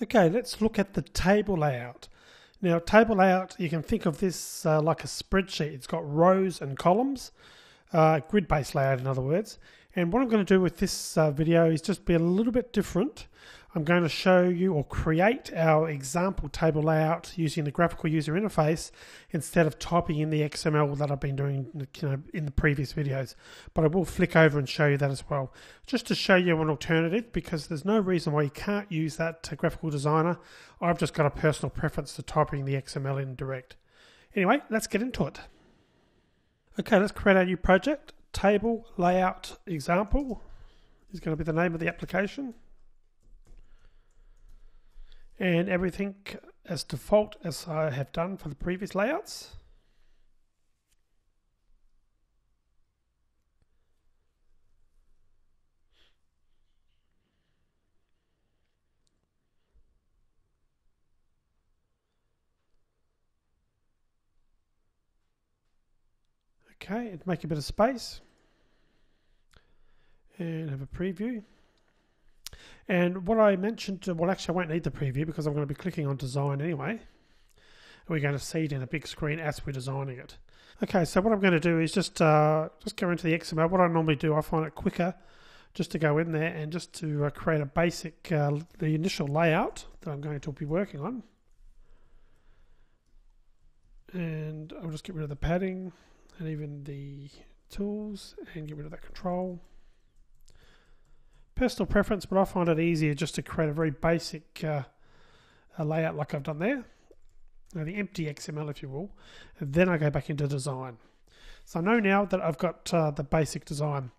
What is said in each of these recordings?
Okay, let's look at the table layout. Now, table layout, you can think of this like a spreadsheet. It's got rows and columns, grid-based layout in other words. And what I'm going to do with this video is just be a little bit different. I'm going to show you or create our example table layout using the graphical user interface instead of typing in the XML that I've been doing in the previous videos. But I will flick over and show you that as well, just to show you an alternative, because there's no reason why you can't use that graphical designer. I've just got a personal preference to typing the XML in direct. Anyway, let's get into it. Okay, let's create a new project. Table layout example is going to be the name of the application. And everything as default as I have done for the previous layouts. Okay, and make a bit of space and have a preview. And what I mentioned, well actually I won't need the preview because I'm going to be clicking on design anyway. And we're going to see it in a big screen as we're designing it. Okay, so what I'm going to do is just go into the XML. What I normally do, I find it quicker just to go in there and just to create a basic, the initial layout that I'm going to be working on. And I'll just get rid of the padding and even the tools and get rid of that control. Personal preference, but I find it easier just to create a very basic layout like I've done there. Now the empty XML, if you will, and then I go back into design. So I know now that I've got the basic design.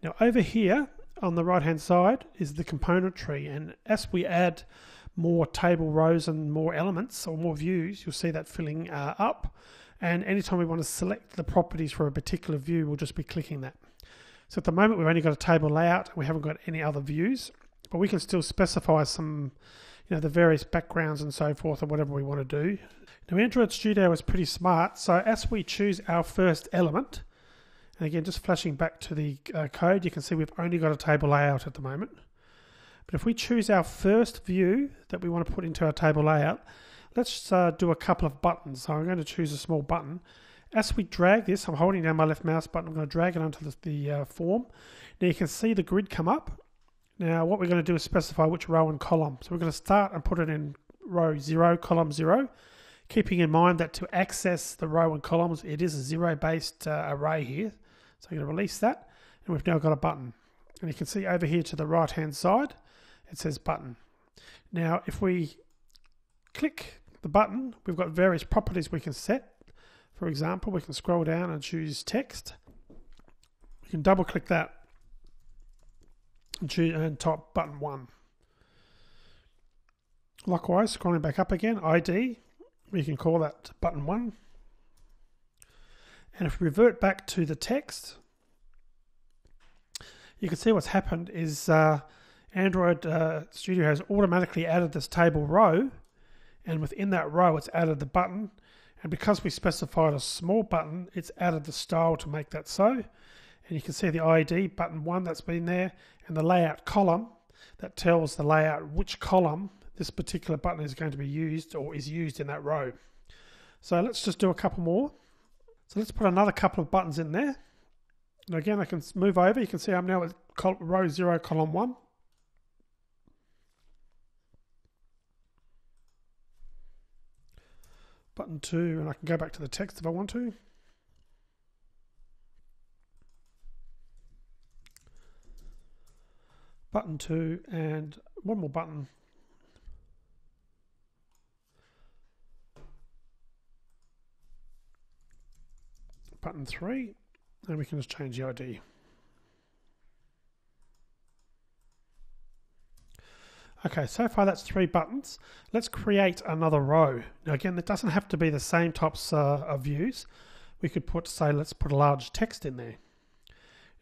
Now over here on the right hand side is the component tree, and as we add more table rows and more elements or more views, you'll see that filling up. And anytime we want to select the properties for a particular view, we'll just be clicking that. So at the moment we've only got a table layout, we haven't got any other views, but we can still specify some, the various backgrounds and so forth or whatever we want to do. Now Android Studio is pretty smart, so as we choose our first element, and again just flashing back to the code, you can see we've only got a table layout at the moment. But if we choose our first view that we want to put into our table layout, let's do a couple of buttons. So I'm going to choose a small button. As we drag this, I'm holding down my left mouse button, I'm going to drag it onto the form. Now you can see the grid come up. Now what we're going to do is specify which row and column. So we're going to start and put it in row 0, column 0, keeping in mind that to access the row and columns, it is a 0-based array here. So I'm going to release that, and we've now got a button. And you can see over here to the right hand side, it says button. Now if we click the button, we've got various properties we can set. For example, we can scroll down and choose text. We can double click that and type button 1. Likewise, scrolling back up again, ID, we can call that button 1. And if we revert back to the text, you can see what's happened is Android Studio has automatically added this table row, and within that row it's added the button. And because we specified a small button, it's added the style to make that so. And you can see the ID, button 1, that's been there, and the layout column that tells the layout which column this particular button is going to be used or is used in that row. So let's just do a couple more. So let's put another couple of buttons in there. And again, I can move over. You can see I'm now at row 0, column 1. Button 2, and I can go back to the text if I want to. Button 2, and one more button. Button 3, and we can just change the ID. Okay, so far that's 3 buttons. Let's create another row. Now again, it doesn't have to be the same types of views. We could put, say, let's put a large text in there.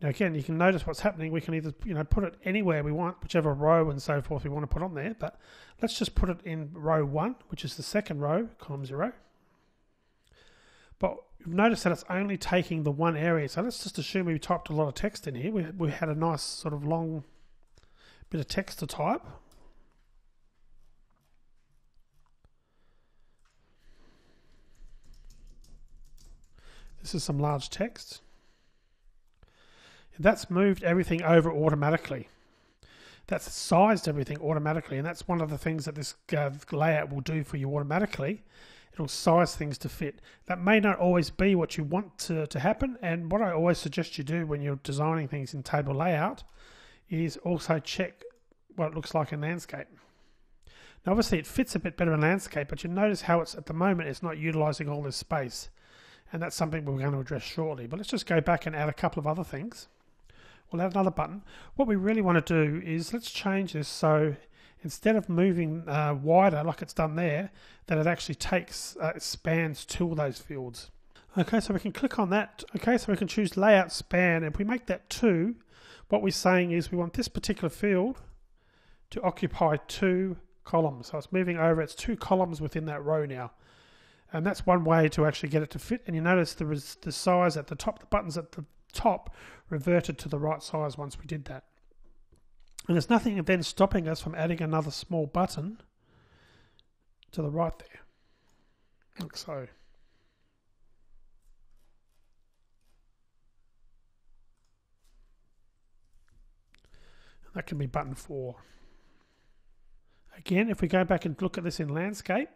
Now again, you can notice what's happening. We can either put it anywhere we want, whichever row and so forth we want to put on there. But let's just put it in row 1, which is the second row, column 0. But you've noticed that it's only taking the one area. So let's just assume we typed a lot of text in here. We had a nice sort of long bit of text to type. This is some large text. That's moved everything over automatically. That's sized everything automatically, and that's one of the things that this layout will do for you automatically. It'll size things to fit. That may not always be what you want to happen, and what I always suggest you do when you're designing things in table layout is also check what it looks like in landscape. Now obviously it fits a bit better in landscape, but you notice how it's at the moment it's not utilizing all this space, and that's something we're going to address shortly. But let's just go back and add a couple of other things. We'll add another button. What we really want to do is let's change this so instead of moving wider like it's done there, that it actually takes, spans to those fields. Okay, so we can click on that. Okay, so we can choose layout span. If we make that 2, what we're saying is we want this particular field to occupy 2 columns. So it's moving over, it's 2 columns within that row now. And that's one way to actually get it to fit. And you notice there was the size at the top, the buttons at the top reverted to the right size once we did that. And there's nothing then stopping us from adding another small button to the right there, like so. And that can be button 4. Again, if we go back and look at this in landscape,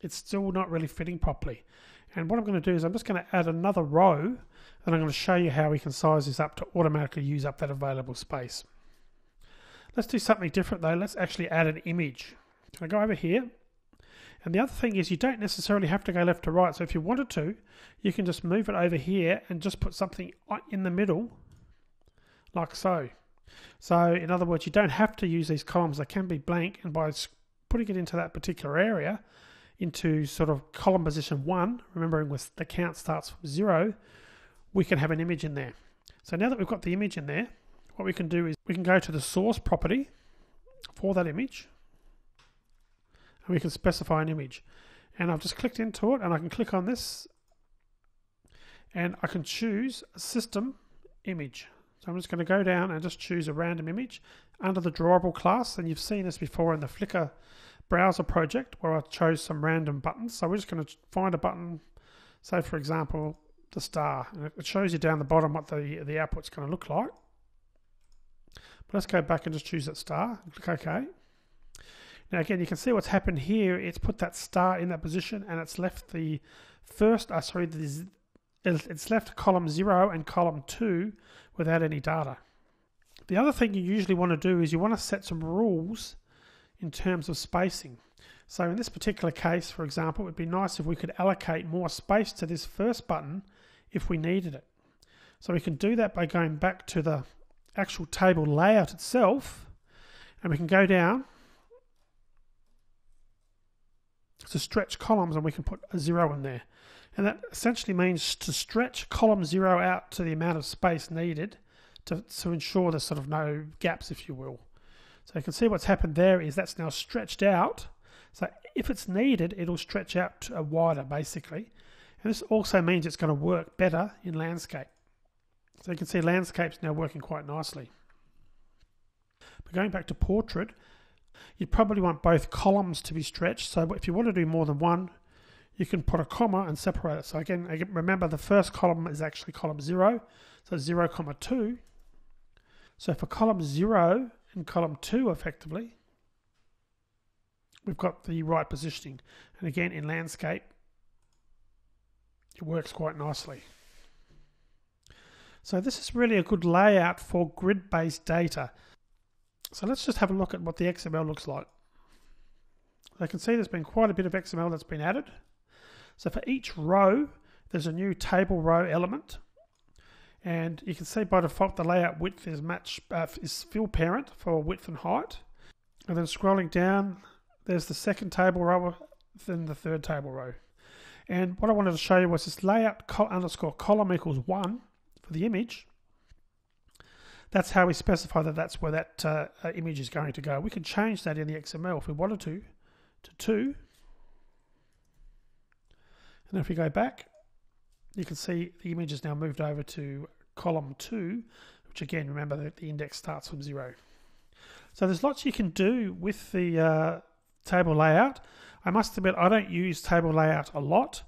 it's still not really fitting properly. And what I'm going to do is I'm just going to add another row, and I'm going to show you how we can size this up to automatically use up that available space. Let's do something different though. Let's actually add an image. Can I go over here? And the other thing is you don't necessarily have to go left to right. So if you wanted to, you can just move it over here and just put something in the middle, like so. So in other words, you don't have to use these columns. They can be blank, and by putting it into that particular area, into sort of column position 1, remembering the count starts from 0, we can have an image in there. So now that we've got the image in there, what we can do is we can go to the source property for that image, and we can specify an image. And I've just clicked into it, and I can click on this, and I can choose a system image. So I'm just going to go down and just choose a random image under the drawable class, and you've seen this before in the Flickr browser project where I chose some random buttons. So we're just going to find a button, say for example the star, and it shows you down the bottom what the output's going to look like. But let's go back and just choose that star and click OK. Now again, you can see what's happened here. It's put that star in that position, and it's left the first, it's left column 0 and column 2 without any data. The other thing you usually want to do is you want to set some rules in terms of spacing. So in this particular case, for example, it would be nice if we could allocate more space to this first button if we needed it. So we can do that by going back to the actual table layout itself, and we can go down to stretch columns, and we can put a 0 in there. And that essentially means to stretch column 0 out to the amount of space needed to ensure there's sort of no gaps, if you will. So you can see what's happened there is that's now stretched out. So if it's needed, it'll stretch out to wider, basically. And this also means it's going to work better in landscape. So you can see landscape's now working quite nicely. But going back to portrait, you'd probably want both columns to be stretched. So if you want to do more than one, you can put a comma and separate it. So again, remember the first column is actually column 0. So 0, 2. So for column 0 and column 2 effectively, we've got the right positioning. And again, in landscape, it works quite nicely. So this is really a good layout for grid-based data. So let's just have a look at what the XML looks like. I can see there's been quite a bit of XML that's been added. So for each row, there's a new table row element. And you can see by default the layout width is fill parent for width and height. And then scrolling down, there's the second table row, then the third table row. And what I wanted to show you was this layout underscore column equals 1 for the image. That's how we specify that that's where that image is going to go. We can change that in the XML if we wanted to 2. And then if we go back, you can see the image is now moved over to column 2, which again, remember that the index starts from 0. So there's lots you can do with the table layout. I must admit, I don't use table layout a lot.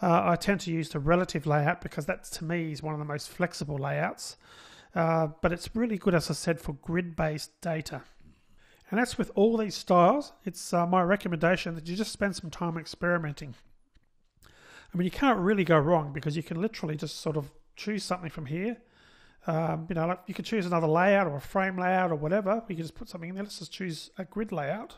I tend to use the relative layout because that, to me, is one of the most flexible layouts. But it's really good, as I said, for grid-based data. And that's with all these styles. It's my recommendation that you just spend some time experimenting. I mean, you can't really go wrong because you can literally just sort of choose something from here. Like you could choose another layout or a frame layout or whatever. We can just put something in there. Let's just choose a grid layout.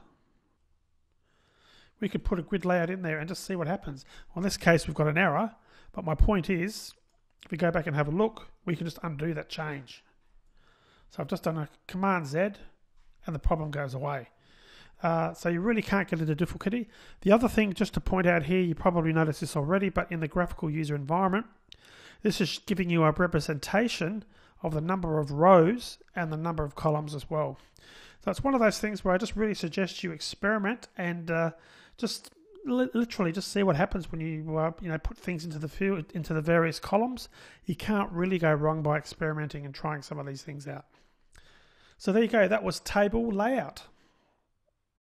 We could put a grid layout in there and just see what happens. Well, in this case, we've got an error. But my point is, if we go back and have a look, we can just undo that change. So I've just done a Command Z and the problem goes away. So you really can't get into difficulty. The other thing, just to point out here, you probably noticed this already, but in the graphical user environment, this is giving you a representation of the number of rows and the number of columns as well. So it's one of those things where I just really suggest you experiment and just literally just see what happens when you put things into the field, into the various columns. You can't really go wrong by experimenting and trying some of these things out. So there you go. That was table layout.